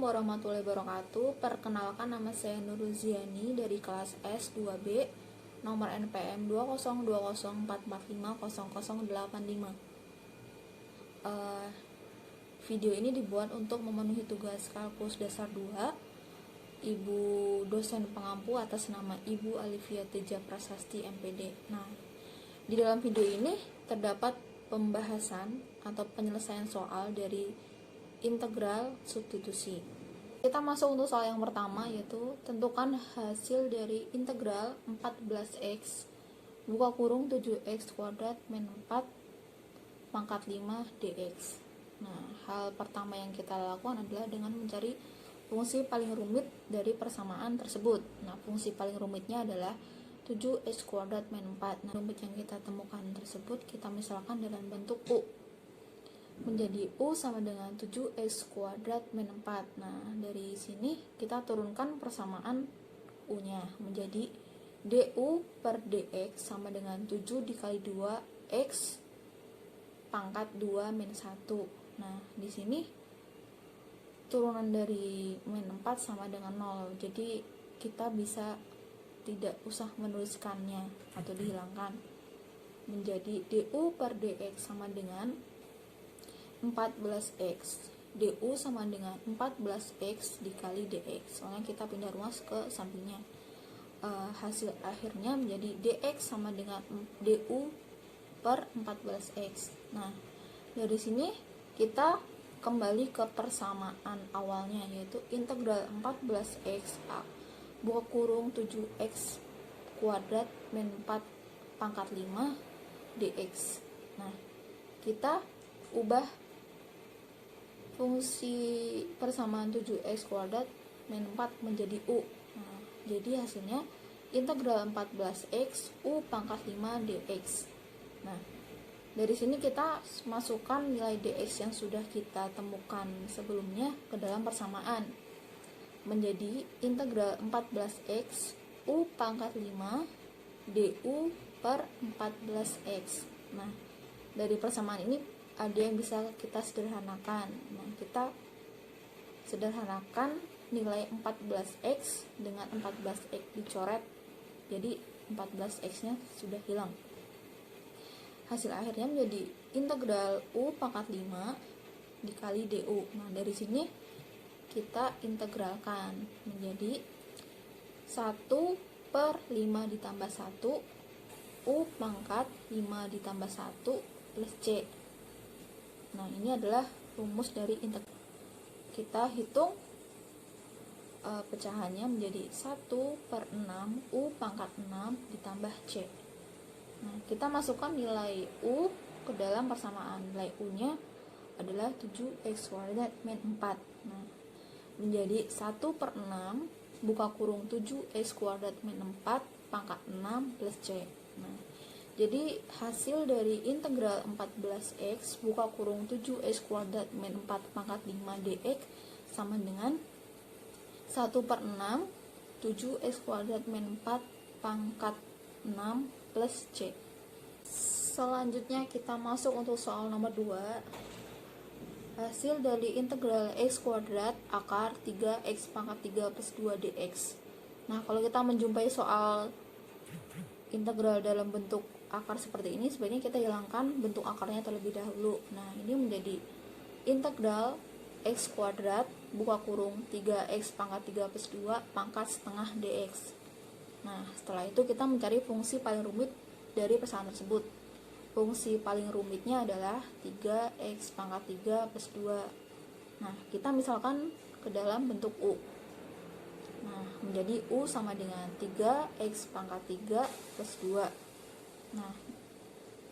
warahmatullahi wabarakatuh. Perkenalkan, nama saya Nuruziani dari kelas S2B, nomor NPM 20204450085. Video ini dibuat untuk memenuhi tugas kalkulus dasar 2. Ibu dosen pengampu atas nama Ibu Alivia Teja Prasasti MPD. Nah, di dalam video ini terdapat pembahasan atau penyelesaian soal dari integral substitusi. Kita masuk untuk soal yang pertama, yaitu tentukan hasil dari integral 14x buka kurung 7x kuadrat min 4 pangkat 5 dx. Nah, hal pertama yang kita lakukan adalah dengan mencari fungsi paling rumit dari persamaan tersebut. Nah, fungsi paling rumitnya adalah 7x kuadrat min 4. Nah, rumit yang kita temukan tersebut kita misalkan dalam bentuk U, menjadi U sama dengan 7x kuadrat min 4. Nah, dari sini kita turunkan persamaan U nya menjadi du per dx sama dengan 7 dikali 2x pangkat 2 min 1. Nah, di sini turunan dari min 4 sama dengan 0, jadi kita bisa tidak usah menuliskannya atau dihilangkan, menjadi du per dx sama dengan 14x. du sama dengan 14x dikali dx, soalnya kita pindah ruas ke sampingnya. Hasil akhirnya menjadi dx sama dengan du per 14x. Nah, dari sini kita kembali ke persamaan awalnya, yaitu integral 14x buka kurung 7x kuadrat min 4 pangkat 5 dx. Nah, kita ubah fungsi persamaan 7x kuadrat min 4 menjadi U. Nah, jadi hasilnya integral 14x U pangkat 5 dx. Nah, dari sini kita masukkan nilai dx yang sudah kita temukan sebelumnya ke dalam persamaan, menjadi integral 14x U pangkat 5 du per 14x. Nah, dari persamaan ini ada yang bisa kita sederhanakan. Nah, kita sederhanakan nilai 14x dengan 14x dicoret, jadi 14x nya sudah hilang. Hasil akhirnya menjadi integral U pangkat 5 dikali du. Nah, dari sini kita integralkan menjadi 1 per 5 ditambah 1 U pangkat 5 ditambah 1 plus C. Nah, ini adalah rumus dari integral. Kita hitung pecahannya menjadi 1 per 6 U pangkat 6 ditambah C. Nah, kita masukkan nilai U ke dalam persamaan. Nilai U nya adalah 7x kuadrat min 4. Nah, menjadi 1 per 6 buka kurung 7x kuadrat min 4 pangkat 6 plus C. Nah, jadi hasil dari integral 14x buka kurung 7x kuadrat min 4 pangkat 5 dx sama dengan 1 per 6 7x kuadrat min 4 pangkat 6 plus C. Selanjutnya kita masuk untuk soal nomor 2. Hasil dari integral x kuadrat akar 3x pangkat 3 plus 2 dx. Nah, kalau kita menjumpai soal integral dalam bentuk akar seperti ini, sebaiknya kita hilangkan bentuk akarnya terlebih dahulu. Nah, ini menjadi integral x kuadrat buka kurung 3x pangkat 3 plus 2 pangkat setengah dx. Nah, setelah itu kita mencari fungsi paling rumit dari persamaan tersebut. Fungsi paling rumitnya adalah 3x pangkat 3 plus 2. Nah, kita misalkan ke dalam bentuk U. Nah, menjadi U sama dengan 3x pangkat 3 plus 2. Nah,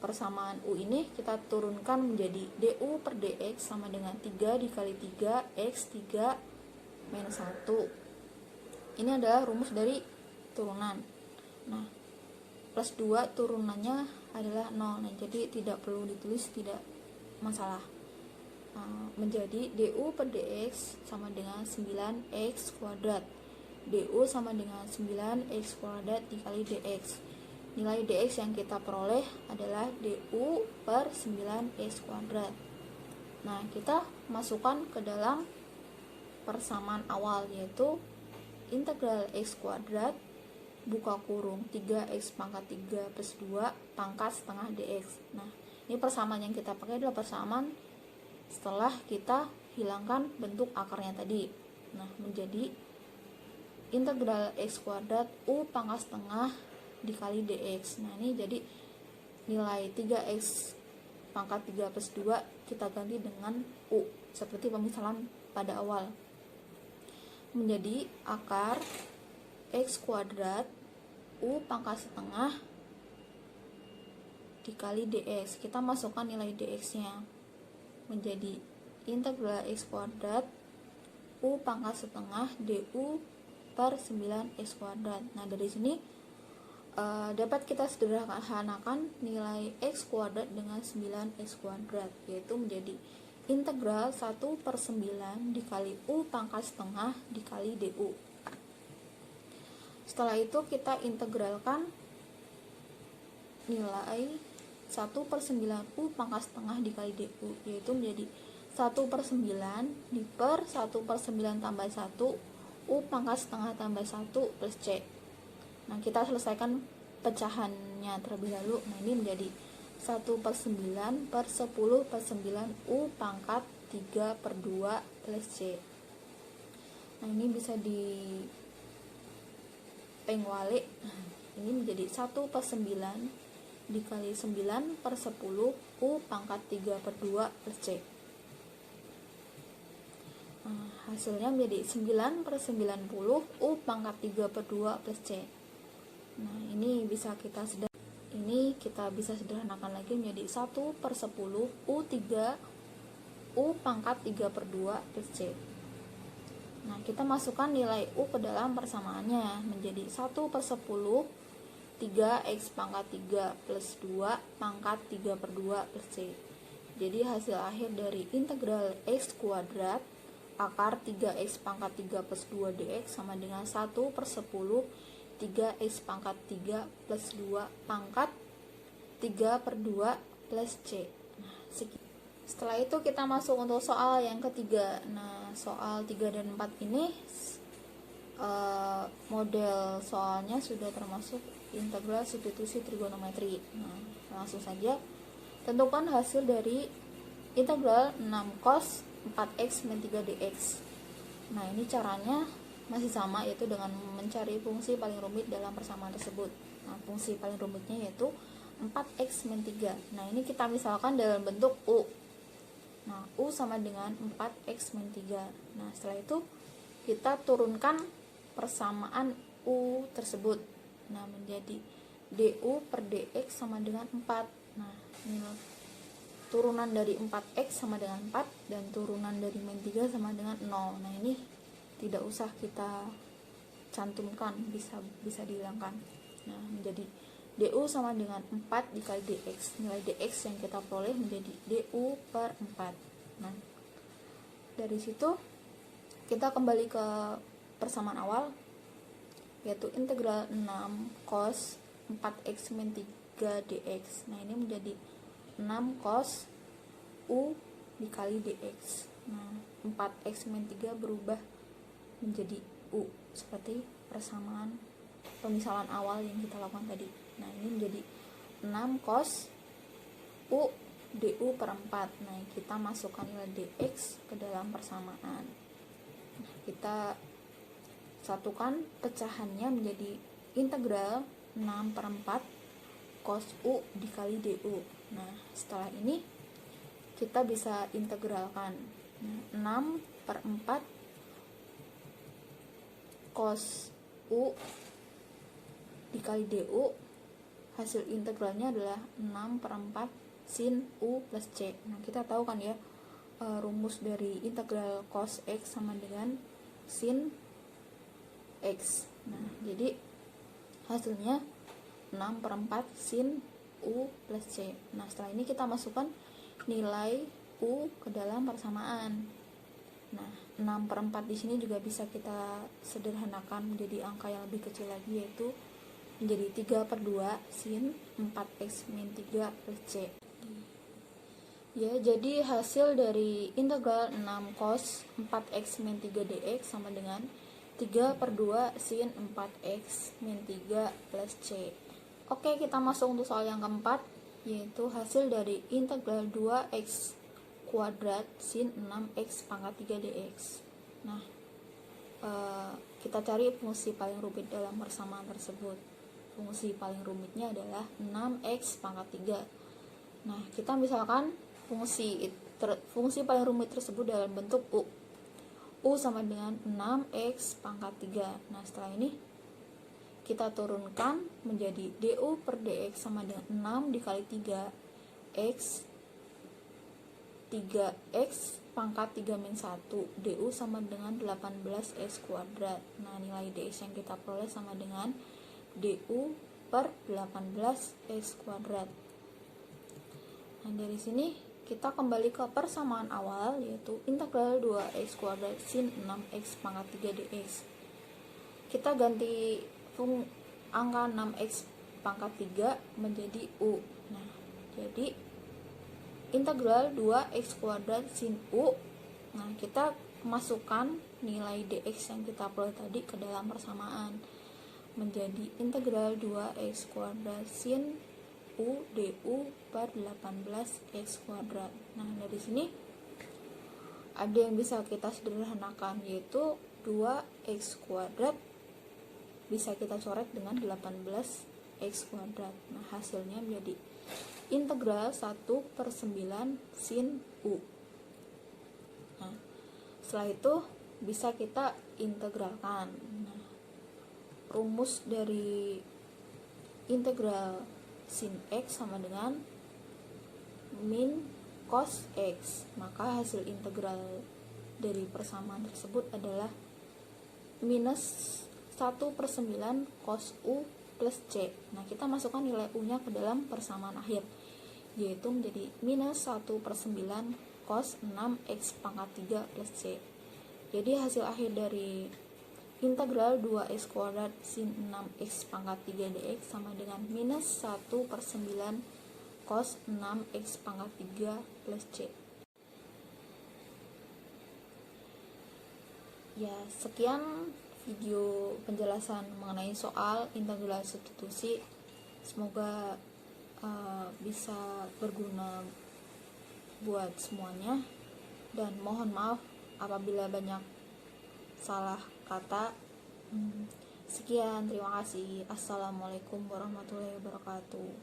persamaan U ini kita turunkan menjadi du per dx sama dengan 3 dikali 3x 3 minus 1. Ini adalah rumus dari turunan. Nah, plus 2 turunannya adalah 0. Nah, jadi tidak perlu ditulis, tidak masalah. Menjadi du per dx sama dengan 9x kuadrat. du sama dengan 9x kuadrat dikali dx. Nilai dx yang kita peroleh adalah du per 9x kuadrat. Nah, kita masukkan ke dalam persamaan awal, yaitu integral x kuadrat buka kurung 3x pangkat 3 plus 2 pangkat setengah dx. Nah, ini persamaan yang kita pakai adalah persamaan setelah kita hilangkan bentuk akarnya tadi. Nah, menjadi integral x kuadrat u pangkat setengah dikali dx. Nah, ini jadi nilai 3x pangkat 3 plus 2 kita ganti dengan u, seperti pemisalan pada awal. Menjadi akar x kuadrat u pangkat setengah dikali dx. Kita masukkan nilai dx nya menjadi integral x kuadrat u pangkat setengah du per 9x kuadrat. Nah, dari sini dapat kita sederhanakan nilai x kuadrat dengan 9x kuadrat, yaitu menjadi integral 1/9 dikali u pangkat setengah dikali du. Setelah itu kita integralkan nilai 1/9 u pangkat setengah dikali du, yaitu menjadi 1/9 di per 1/9 tambah 1 u pangkat setengah tambah 1 plus c. Nah, kita selesaikan pecahannya terlebih dahulu. Nah, ini menjadi 1/9 per 10/9 u pangkat 3/2 plus c. Nah, ini bisa di pengwalik. Ini menjadi 1/9 dikali 9/10 u pangkat 3/2 plus c. Nah, hasilnya menjadi 9/90 u pangkat 3/2 plus c. Nah, ini kita bisa sederhanakan lagi menjadi 1/10 u3 u pangkat 3/2 plus c. Nah, kita masukkan nilai u ke dalam persamaannya menjadi 1/10 3x pangkat 3 plus 2 pangkat 3/2 plus c. Jadi hasil akhir dari integral x kuadrat akar 3x pangkat 3 plus 2 dx sama dengan 1/10 3x pangkat 3 plus 2 pangkat 3/2 plus c. Nah, setelah itu kita masuk untuk soal yang ketiga. Nah, soal 3 dan 4 ini model soalnya sudah termasuk integral substitusi trigonometri. Nah, langsung saja tentukan hasil dari integral 6 cos 4x min 3 dx. Nah, ini caranya masih sama, yaitu dengan mencari fungsi paling rumit dalam persamaan tersebut. Nah, fungsi paling rumitnya yaitu 4x min 3. Nah, ini kita misalkan dalam bentuk u. Nah, u sama dengan 4x min 3. Nah, setelah itu kita turunkan persamaan u tersebut. Nah, menjadi du per dx sama dengan 4. Nah, ini turunan dari 4x sama dengan 4 dan turunan dari min 3 sama dengan 0. Nah, ini tidak usah kita cantumkan, bisa dihilangkan. Nah, menjadi du sama dengan 4 dikali dx. Nilai dx yang kita peroleh menjadi du per 4. Nah, dari situ kita kembali ke persamaan awal, yaitu integral 6 cos 4x min 3 dx. Nah, ini menjadi 6 cos u dikali dx. Nah, 4x min 3 berubah menjadi u, seperti persamaan pemisalan awal yang kita lakukan tadi. Nah, ini menjadi 6 cos u du per 4. Nah, kita masukkan nilai dx ke dalam persamaan. Nah, kita satukan pecahannya menjadi integral 6 per 4 cos u dikali du. Nah, setelah ini kita bisa integralkan. Nah, 6 per 4 cos u dikali du, hasil integralnya adalah 6 per 4 sin u plus c. Nah, kita tahu kan ya, rumus dari integral cos x sama dengan sin x. Nah, jadi hasilnya 6 per 4 sin u plus c. Nah, setelah ini kita masukkan nilai u ke dalam persamaan. Nah, 6 per 4 di sini juga bisa kita sederhanakan menjadi angka yang lebih kecil lagi, yaitu menjadi 3/2 sin 4x min 3 plus c. Ya, jadi hasil dari integral 6 cos 4x min 3 dx sama dengan 3/2 sin 4x min 3 plus c. Oke, kita masuk untuk soal yang keempat, yaitu hasil dari integral 2x kuadrat sin 6x pangkat 3 dx. Nah, kita cari fungsi paling rumit dalam persamaan tersebut. Fungsi paling rumitnya adalah 6x pangkat 3. Nah, kita misalkan fungsi paling rumit tersebut dalam bentuk U. U sama dengan 6x pangkat 3. Nah, setelah ini kita turunkan menjadi du per dx sama dengan 6 dikali 3 x 3x pangkat 3 min 1 du sama dengan 18x kuadrat. Nah, nilai dx yang kita peroleh sama dengan du per 18x kuadrat. Nah, dari sini kita kembali ke persamaan awal, yaitu integral 2x kuadrat sin 6x pangkat 3 dx. Kita ganti angka 6x pangkat 3 menjadi u. Nah, jadi integral 2x kuadrat sin u. Nah, kita masukkan nilai dx yang kita peroleh tadi ke dalam persamaan menjadi integral 2x kuadrat sin u du per 18x kuadrat. Nah, dari sini ada yang bisa kita sederhanakan, yaitu 2x kuadrat bisa kita coret dengan 18x kuadrat. Nah, hasilnya menjadi integral 1/9 sin u. Nah, setelah itu bisa kita integralkan. Nah, rumus dari integral sin x sama dengan min cos x. Maka hasil integral dari persamaan tersebut adalah minus 1/9 cos u plus c. Nah, kita masukkan nilai u nya ke dalam persamaan akhir, yaitu menjadi minus 1/9 cos 6x pangkat 3 plus c. Jadi hasil akhir dari integral 2x kuadrat sin 6x pangkat 3 dx sama dengan minus 1/9 cos 6x pangkat 3 plus c. Ya, sekian video penjelasan mengenai soal integral substitusi. Semoga bisa berguna buat semuanya, dan mohon maaf apabila banyak salah kata. Sekian, terima kasih. Assalamualaikum warahmatullahi wabarakatuh.